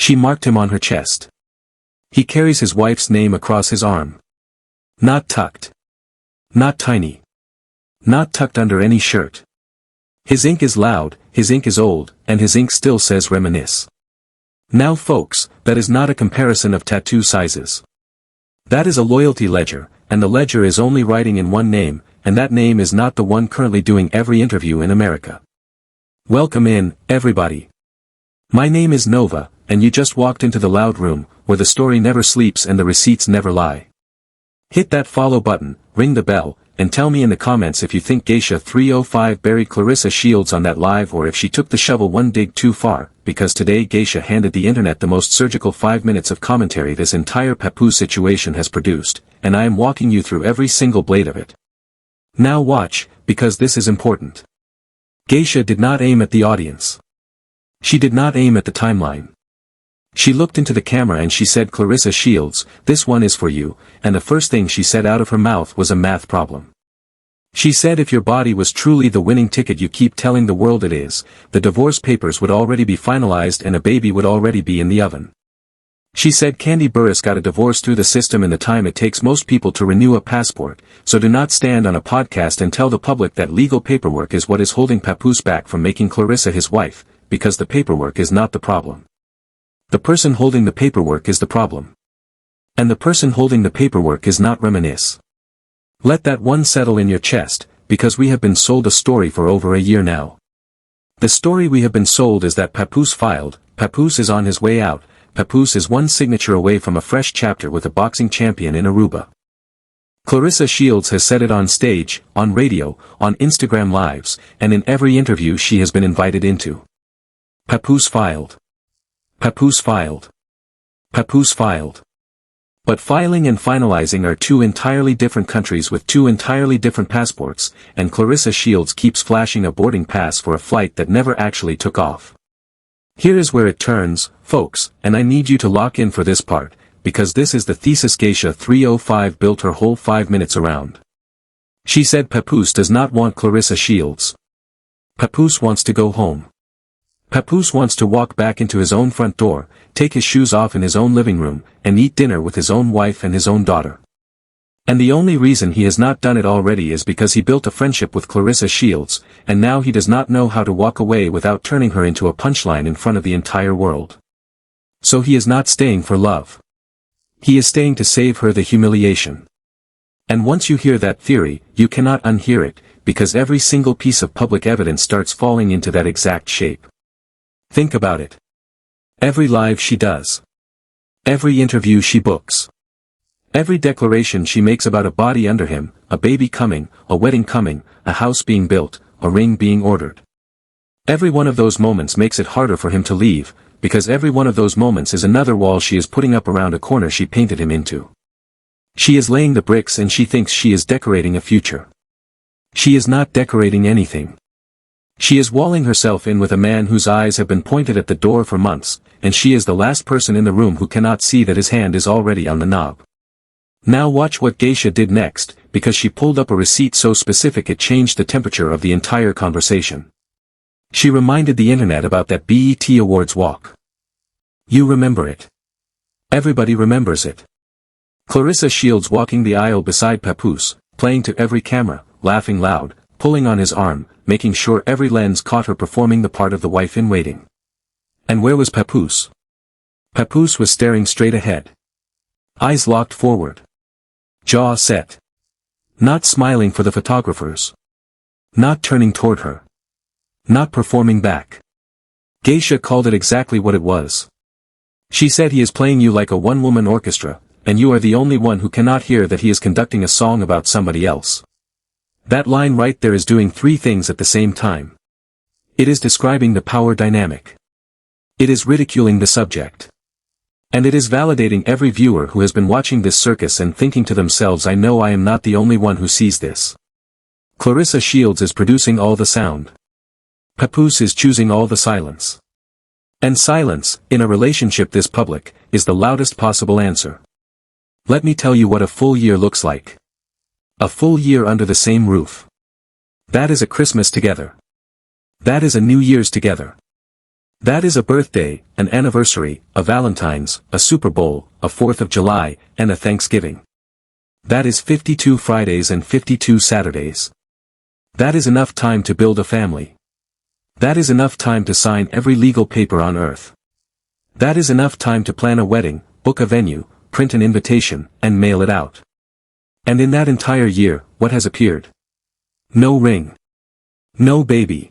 She marked him on her chest. He carries his wife's name across his arm. Not tucked. Not tiny. Not tucked under any shirt. His ink is loud, his ink is old, and his ink still says reminisce. Now folks, that is not a comparison of tattoo sizes. That is a loyalty ledger, and the ledger is only writing in one name, and that name is not the one currently doing every interview in America. Welcome in, everybody. My name is Nova, and you just walked into the loud room, where the story never sleeps and the receipts never lie. Hit that follow button, ring the bell, and tell me in the comments if you think Geisha 305 buried Claressa Shields on that live or if she took the shovel one dig too far, because today Geisha handed the internet the most surgical 5 minutes of commentary this entire Papoose situation has produced, and I am walking you through every single blade of it. Now watch, because this is important. Geisha did not aim at the audience. She did not aim at the timeline. She looked into the camera and she said, Claressa Shields, this one is for you, and the first thing she said out of her mouth was a math problem. She said if your body was truly the winning ticket you keep telling the world it is, the divorce papers would already be finalized and a baby would already be in the oven. She said Candy Burris got a divorce through the system in the time it takes most people to renew a passport, so do not stand on a podcast and tell the public that legal paperwork is what is holding Papoose back from making Claressa his wife, because the paperwork is not the problem. The person holding the paperwork is the problem. And the person holding the paperwork is not Reminisce. Let that one settle in your chest, because we have been sold a story for over a year now. The story we have been sold is that Papoose filed, Papoose is on his way out, Papoose is one signature away from a fresh chapter with a boxing champion in Aruba. Claressa Shields has said it on stage, on radio, on Instagram lives, and in every interview she has been invited into. Papoose filed. Papoose filed. Papoose filed. But filing and finalizing are two entirely different countries with two entirely different passports, and Claressa Shields keeps flashing a boarding pass for a flight that never actually took off. Here is where it turns, folks, and I need you to lock in for this part, because this is the thesis Geisha 305 built her whole 5 minutes around. She said Papoose does not want Claressa Shields. Papoose wants to go home. Papoose wants to walk back into his own front door, take his shoes off in his own living room, and eat dinner with his own wife and his own daughter. And the only reason he has not done it already is because he built a friendship with Claressa Shields, and now he does not know how to walk away without turning her into a punchline in front of the entire world. So he is not staying for love. He is staying to save her the humiliation. And once you hear that theory, you cannot unhear it, because every single piece of public evidence starts falling into that exact shape. Think about it. Every live she does. Every interview she books. Every declaration she makes about a body under him, a baby coming, a wedding coming, a house being built, a ring being ordered. Every one of those moments makes it harder for him to leave, because every one of those moments is another wall she is putting up around a corner she painted him into. She is laying the bricks and she thinks she is decorating a future. She is not decorating anything. She is walling herself in with a man whose eyes have been pointed at the door for months, and she is the last person in the room who cannot see that his hand is already on the knob. Now watch what Geisha did next, because she pulled up a receipt so specific it changed the temperature of the entire conversation. She reminded the internet about that BET Awards walk. You remember it. Everybody remembers it. Claressa Shields walking the aisle beside Papoose, playing to every camera, laughing loud, pulling on his arm, making sure every lens caught her performing the part of the wife-in-waiting. And where was Papoose? Papoose was staring straight ahead. Eyes locked forward. Jaw set. Not smiling for the photographers. Not turning toward her. Not performing back. Geisha called it exactly what it was. She said he is playing you like a one-woman orchestra, and you are the only one who cannot hear that he is conducting a song about somebody else. That line right there is doing three things at the same time. It is describing the power dynamic. It is ridiculing the subject. And it is validating every viewer who has been watching this circus and thinking to themselves, I know I am not the only one who sees this. Claressa Shields is producing all the sound. Papoose is choosing all the silence. And silence, in a relationship this public, is the loudest possible answer. Let me tell you what a full year looks like. A full year under the same roof. That is a Christmas together. That is a New Year's together. That is a birthday, an anniversary, a Valentine's, a Super Bowl, a 4th of July, and a Thanksgiving. That is 52 Fridays and 52 Saturdays. That is enough time to build a family. That is enough time to sign every legal paper on earth. That is enough time to plan a wedding, book a venue, print an invitation, and mail it out. And in that entire year, what has appeared? No ring. No baby.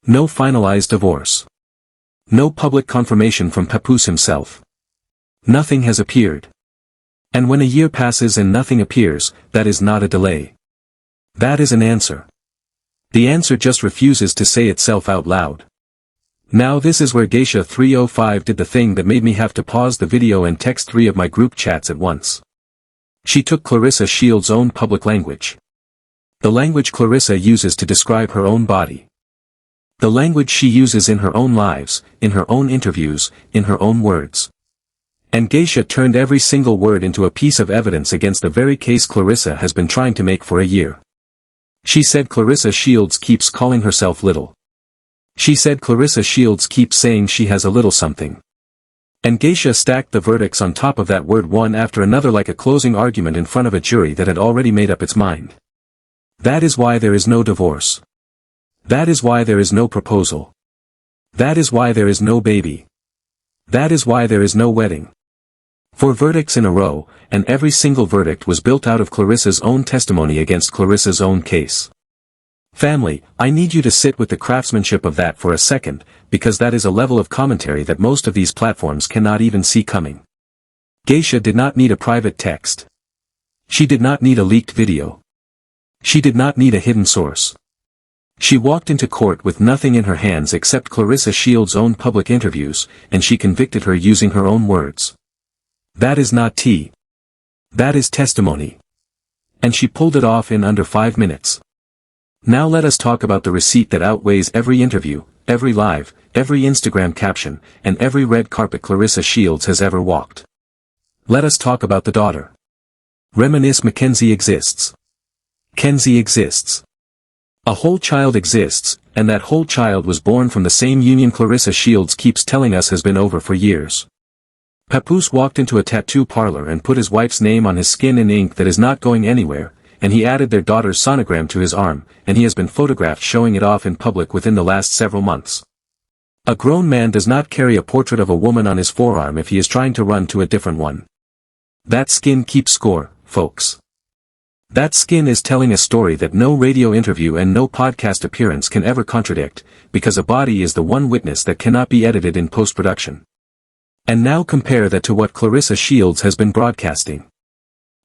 No finalized divorce. No public confirmation from Papoose himself. Nothing has appeared. And when a year passes and nothing appears, that is not a delay. That is an answer. The answer just refuses to say itself out loud. Now this is where Geisha 305 did the thing that made me have to pause the video and text 3 of my group chats at once. She took Claressa Shields' own public language. The language Claressa uses to describe her own body. The language she uses in her own lives, in her own interviews, in her own words. And Geisha turned every single word into a piece of evidence against the very case Claressa has been trying to make for a year. She said Claressa Shields keeps calling herself little. She said Claressa Shields keeps saying she has a little something. And Geisha stacked the verdicts on top of that word one after another like a closing argument in front of a jury that had already made up its mind. That is why there is no divorce. That is why there is no proposal. That is why there is no baby. That is why there is no wedding. 4 verdicts in a row, and every single verdict was built out of Claressa's own testimony against Claressa's own case. Family, I need you to sit with the craftsmanship of that for a second, because that is a level of commentary that most of these platforms cannot even see coming. Geisha did not need a private text. She did not need a leaked video. She did not need a hidden source. She walked into court with nothing in her hands except Claressa Shields' own public interviews, and she convicted her using her own words. That is not tea. That is testimony. And she pulled it off in under 5 minutes. Now let us talk about the receipt that outweighs every interview, every live, every Instagram caption, and every red carpet Claressa Shields has ever walked. Let us talk about the daughter. Reminisce Mackenzie exists. Kenzie exists. A whole child exists, and that whole child was born from the same union Claressa Shields keeps telling us has been over for years. Papoose walked into a tattoo parlor and put his wife's name on his skin in ink that is not going anywhere, and he added their daughter's sonogram to his arm, and he has been photographed showing it off in public within the last several months. A grown man does not carry a portrait of a woman on his forearm if he is trying to run to a different one. That skin keeps score, folks. That skin is telling a story that no radio interview and no podcast appearance can ever contradict, because a body is the one witness that cannot be edited in post-production. And now compare that to what Claressa Shields has been broadcasting.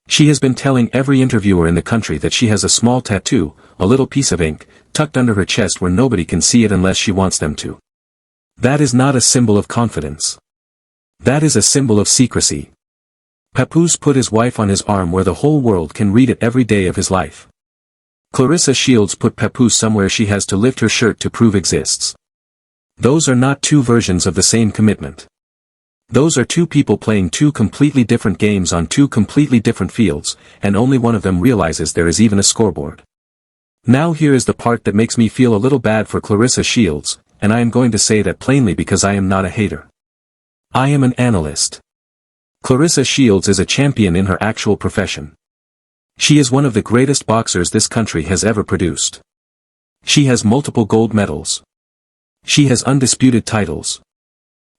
She has been telling every interviewer in the country that she has a small tattoo, a little piece of ink, tucked under her chest where nobody can see it unless she wants them to. That is not a symbol of confidence. That is a symbol of secrecy. Papoose put his wife on his arm where the whole world can read it every day of his life. Claressa Shields put Papoose somewhere she has to lift her shirt to prove exists. Those are not 2 versions of the same commitment. Those are 2 people playing 2 completely different games on 2 completely different fields, and only one of them realizes there is even a scoreboard. Now here is the part that makes me feel a little bad for Claressa Shields, and I am going to say that plainly because I am not a hater. I am an analyst. Claressa Shields is a champion in her actual profession. She is one of the greatest boxers this country has ever produced. She has multiple gold medals. She has undisputed titles.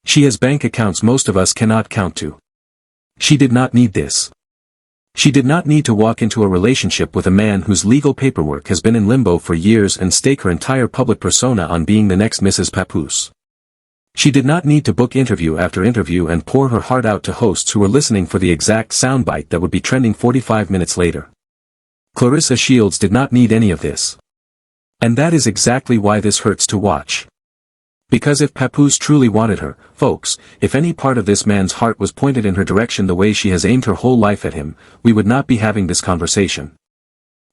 She has bank accounts most of us cannot count to. She did not need this. She did not need to walk into a relationship with a man whose legal paperwork has been in limbo for years and stake her entire public persona on being the next Mrs. Papoose. She did not need to book interview after interview and pour her heart out to hosts who were listening for the exact soundbite that would be trending 45 minutes later. Claressa Shields did not need any of this. And that is exactly why this hurts to watch. Because if Papoose truly wanted her, folks, if any part of this man's heart was pointed in her direction the way she has aimed her whole life at him, we would not be having this conversation.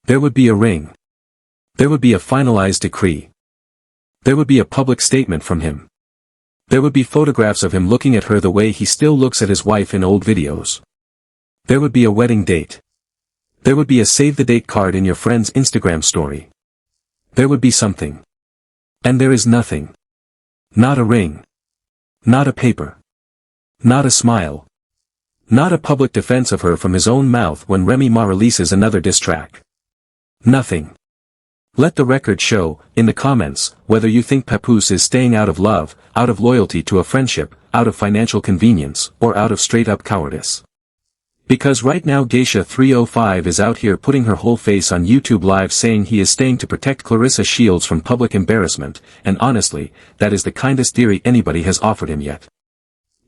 There would be a ring. There would be a finalized decree. There would be a public statement from him. There would be photographs of him looking at her the way he still looks at his wife in old videos. There would be a wedding date. There would be a save-the-date card in your friend's Instagram story. There would be something. And there is nothing. Not a ring. Not a paper. Not a smile. Not a public defense of her from his own mouth when Remy Ma releases another diss track. Nothing. Let the record show, in the comments, whether you think Papoose is staying out of love, out of loyalty to a friendship, out of financial convenience, or out of straight-up cowardice. Because right now Geisha 305 is out here putting her whole face on YouTube Live saying he is staying to protect Claressa Shields from public embarrassment, and honestly, that is the kindest theory anybody has offered him yet.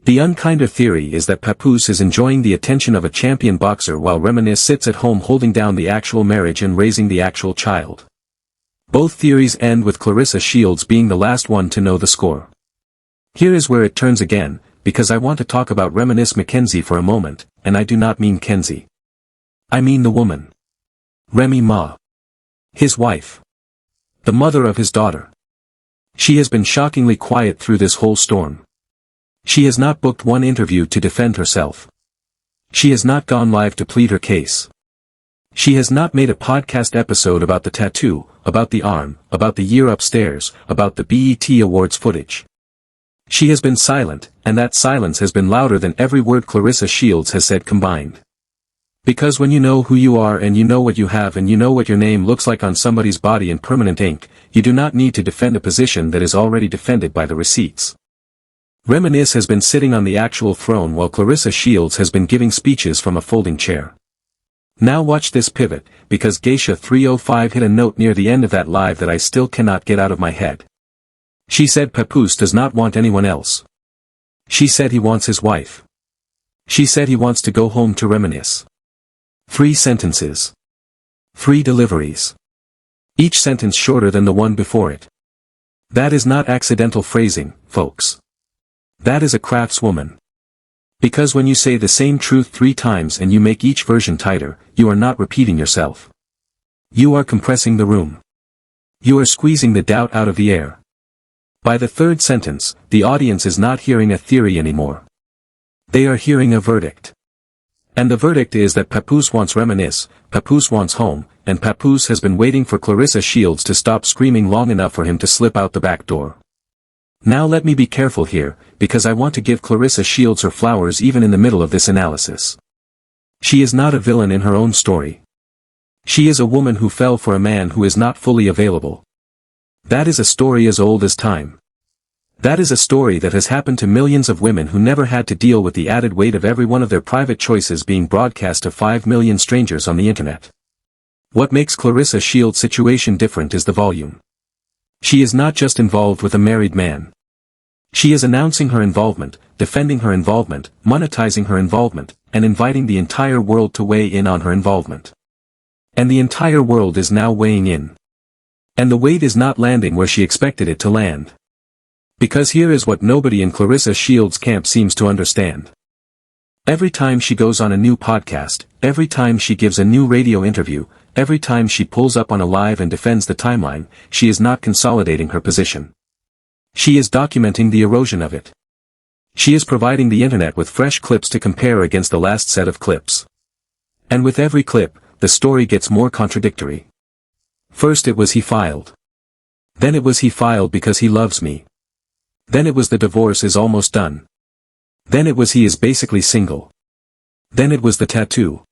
The unkinder theory is that Papoose is enjoying the attention of a champion boxer while Remy Ma sits at home holding down the actual marriage and raising the actual child. Both theories end with Claressa Shields being the last one to know the score. Here is where it turns again, because I want to talk about Remy Mackenzie for a moment, and I do not mean Kenzie. I mean the woman. Remy Ma. His wife. The mother of his daughter. She has been shockingly quiet through this whole storm. She has not booked one interview to defend herself. She has not gone live to plead her case. She has not made a podcast episode about the tattoo, about the arm, about the year upstairs, about the BET Awards footage. She has been silent, and that silence has been louder than every word Claressa Shields has said combined. Because when you know who you are and you know what you have and you know what your name looks like on somebody's body in permanent ink, you do not need to defend a position that is already defended by the receipts. Remy has been sitting on the actual throne while Claressa Shields has been giving speeches from a folding chair. Now watch this pivot, because Geisha 305 hit a note near the end of that live that I still cannot get out of my head. She said Papoose does not want anyone else. She said he wants his wife. She said he wants to go home to reminisce. 3 sentences. 3 deliveries. Each sentence shorter than the one before it. That is not accidental phrasing, folks. That is a craftswoman. Because when you say the same truth 3 times and you make each version tighter, you are not repeating yourself. You are compressing the room. You are squeezing the doubt out of the air. By the 3rd sentence, the audience is not hearing a theory anymore. They are hearing a verdict. And the verdict is that Papoose wants reminisce, Papoose wants home, and Papoose has been waiting for Claressa Shields to stop screaming long enough for him to slip out the back door. Now let me be careful here, because I want to give Claressa Shields her flowers even in the middle of this analysis. She is not a villain in her own story. She is a woman who fell for a man who is not fully available. That is a story as old as time. That is a story that has happened to millions of women who never had to deal with the added weight of every one of their private choices being broadcast to 5 million strangers on the internet. What makes Claressa Shields' situation different is the volume. She is not just involved with a married man. She is announcing her involvement, defending her involvement, monetizing her involvement, and inviting the entire world to weigh in on her involvement. And the entire world is now weighing in. And the weight is not landing where she expected it to land. Because here is what nobody in Claressa Shields' camp seems to understand. Every time she goes on a new podcast, every time she gives a new radio interview, every time she pulls up on a live and defends the timeline, she is not consolidating her position. She is documenting the erosion of it. She is providing the internet with fresh clips to compare against the last set of clips. And with every clip, the story gets more contradictory. First it was he filed. Then it was he filed because he loves me. Then it was the divorce is almost done. Then it was he is basically single. Then it was the tattoo.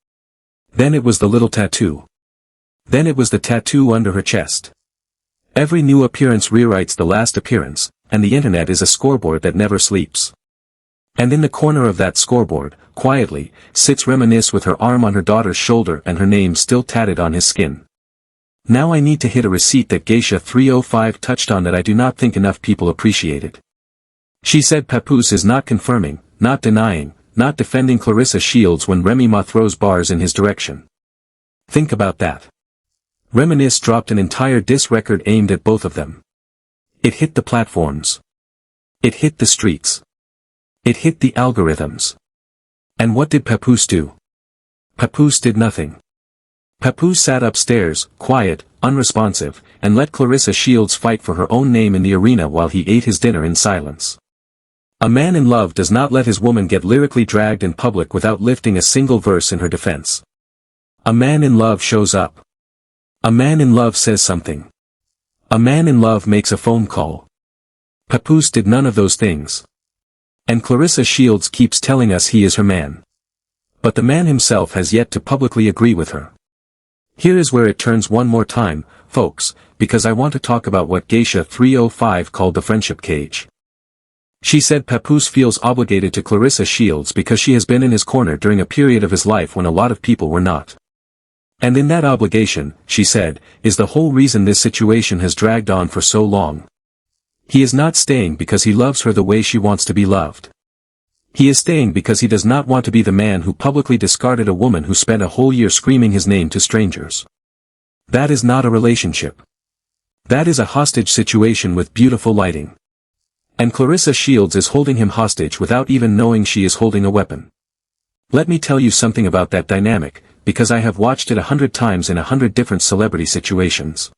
Then it was the little tattoo. Then it was the tattoo under her chest. Every new appearance rewrites the last appearance, and the internet is a scoreboard that never sleeps. And in the corner of that scoreboard, quietly, sits Reminisce with her arm on her daughter's shoulder and her name still tatted on his skin. Now I need to hit a receipt that Geisha 305 touched on that I do not think enough people appreciated. She said Papoose is not confirming, not denying, not defending Claressa Shields when Remy Ma throws bars in his direction. Think about that. Reminisce dropped an entire diss record aimed at both of them. It hit the platforms. It hit the streets. It hit the algorithms. And what did Papoose do? Papoose did nothing. Papoose sat upstairs, quiet, unresponsive, and let Claressa Shields fight for her own name in the arena while he ate his dinner in silence. A man in love does not let his woman get lyrically dragged in public without lifting a single verse in her defense. A man in love shows up. A man in love says something. A man in love makes a phone call. Papoose did none of those things. And Claressa Shields keeps telling us he is her man. But the man himself has yet to publicly agree with her. Here is where it turns one more time, folks, because I want to talk about what Geisha 305 called the friendship cage. She said Papoose feels obligated to Claressa Shields because she has been in his corner during a period of his life when a lot of people were not. And in that obligation, she said, is the whole reason this situation has dragged on for so long. He is not staying because he loves her the way she wants to be loved. He is staying because he does not want to be the man who publicly discarded a woman who spent a whole year screaming his name to strangers. That is not a relationship. That is a hostage situation with beautiful lighting. And Claressa Shields is holding him hostage without even knowing she is holding a weapon. Let me tell you something about that dynamic, because I have watched it 100 times in 100 different celebrity situations.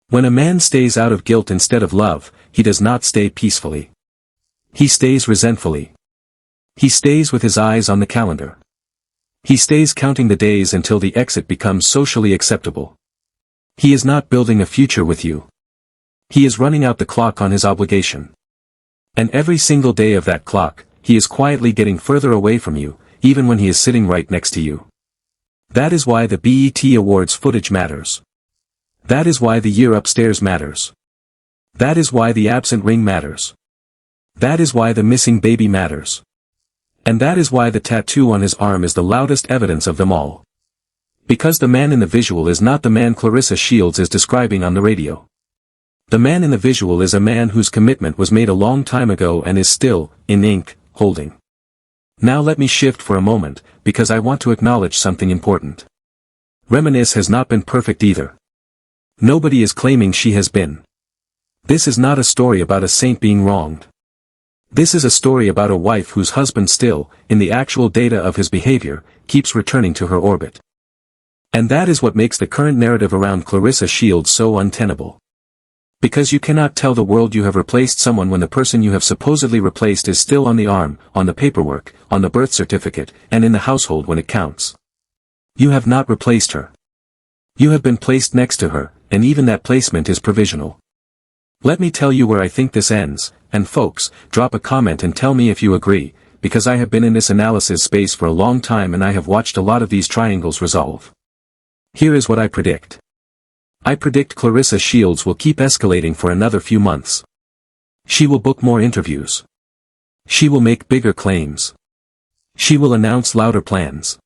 When a man stays out of guilt instead of love, he does not stay peacefully. He stays resentfully. He stays with his eyes on the calendar. He stays counting the days until the exit becomes socially acceptable. He is not building a future with you. He is running out the clock on his obligation. And every single day of that clock, he is quietly getting further away from you, even when he is sitting right next to you. That is why the BET Awards footage matters. That is why the year upstairs matters. That is why the absent ring matters. That is why the missing baby matters. And that is why the tattoo on his arm is the loudest evidence of them all. Because the man in the visual is not the man Claressa Shields is describing on the radio. The man in the visual is a man whose commitment was made a long time ago and is still, in ink, holding. Now let me shift for a moment, because I want to acknowledge something important. Reminisce has not been perfect either. Nobody is claiming she has been. This is not a story about a saint being wronged. This is a story about a wife whose husband still, in the actual data of his behavior, keeps returning to her orbit. And that is what makes the current narrative around Claressa Shields so untenable. Because you cannot tell the world you have replaced someone when the person you have supposedly replaced is still on the arm, on the paperwork, on the birth certificate, and in the household when it counts. You have not replaced her. You have been placed next to her, and even that placement is provisional. Let me tell you where I think this ends, and folks, drop a comment and tell me if you agree, because I have been in this analysis space for a long time and I have watched a lot of these triangles resolve. Here is what I predict. I predict Claressa Shields will keep escalating for another few months. She will book more interviews. She will make bigger claims. She will announce louder plans.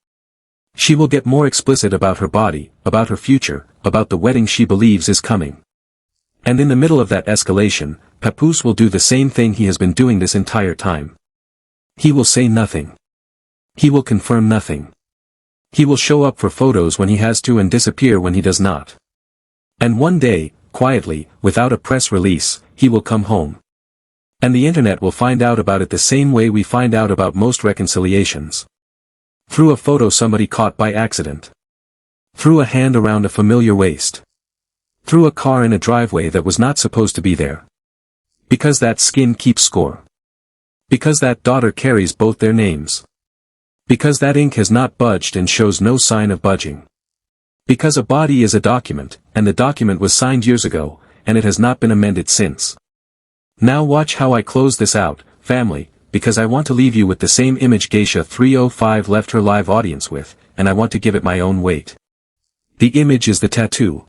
She will get more explicit about her body, about her future, about the wedding she believes is coming. And in the middle of that escalation, Papoose will do the same thing he has been doing this entire time. He will say nothing. He will confirm nothing. He will show up for photos when he has to and disappear when he does not. And one day, quietly, without a press release, he will come home. And the internet will find out about it the same way we find out about most reconciliations. Through a photo somebody caught by accident. Through a hand around a familiar waist. Through a car in a driveway that was not supposed to be there. Because that skin keeps score. Because that daughter carries both their names. Because that ink has not budged and shows no sign of budging. Because a body is a document, and the document was signed years ago, and it has not been amended since. Now watch how I close this out, family, because I want to leave you with the same image Geisha 305 left her live audience with, and I want to give it my own weight. The image is the tattoo.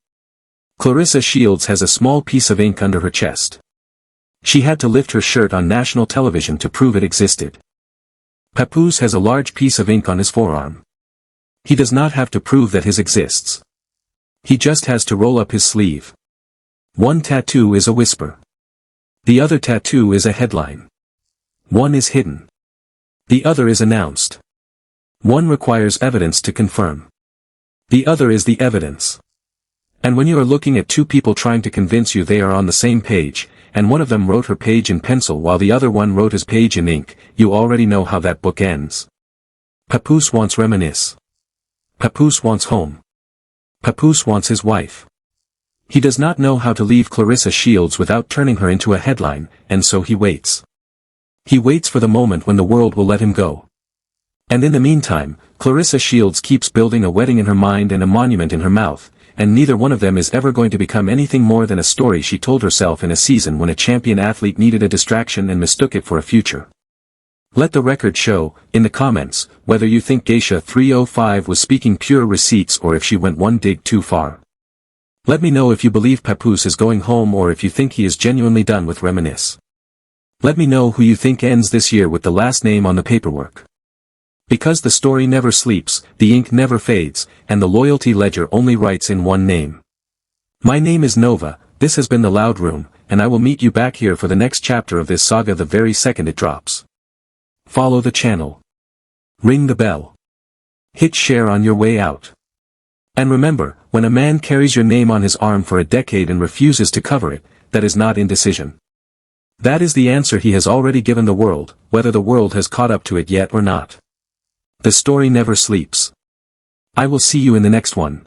Claressa Shields has a small piece of ink under her chest. She had to lift her shirt on national television to prove it existed. Papoose has a large piece of ink on his forearm. He does not have to prove that his exists. He just has to roll up his sleeve. One tattoo is a whisper. The other tattoo is a headline. One is hidden. The other is announced. One requires evidence to confirm. The other is the evidence. And when you are looking at two people trying to convince you they are on the same page, and one of them wrote her page in pencil while the other one wrote his page in ink, you already know how that book ends. Papoose wants reminisce. Papoose wants home. Papoose wants his wife. He does not know how to leave Claressa Shields without turning her into a headline, and so he waits. He waits for the moment when the world will let him go. And in the meantime, Claressa Shields keeps building a wedding in her mind and a monument in her mouth, and neither one of them is ever going to become anything more than a story she told herself in a season when a champion athlete needed a distraction and mistook it for a future. Let the record show, in the comments, whether you think Geisha 305 was speaking pure receipts or if she went one dig too far. Let me know if you believe Papoose is going home or if you think he is genuinely done with Reminisce. Let me know who you think ends this year with the last name on the paperwork. Because the story never sleeps, the ink never fades, and the loyalty ledger only writes in one name. My name is Nova, this has been the Loud Room, and I will meet you back here for the next chapter of this saga the very second it drops. Follow the channel. Ring the bell. Hit share on your way out. And remember, when a man carries your name on his arm for a decade and refuses to cover it, that is not indecision. That is the answer he has already given the world, whether the world has caught up to it yet or not. The story never sleeps. I will see you in the next one.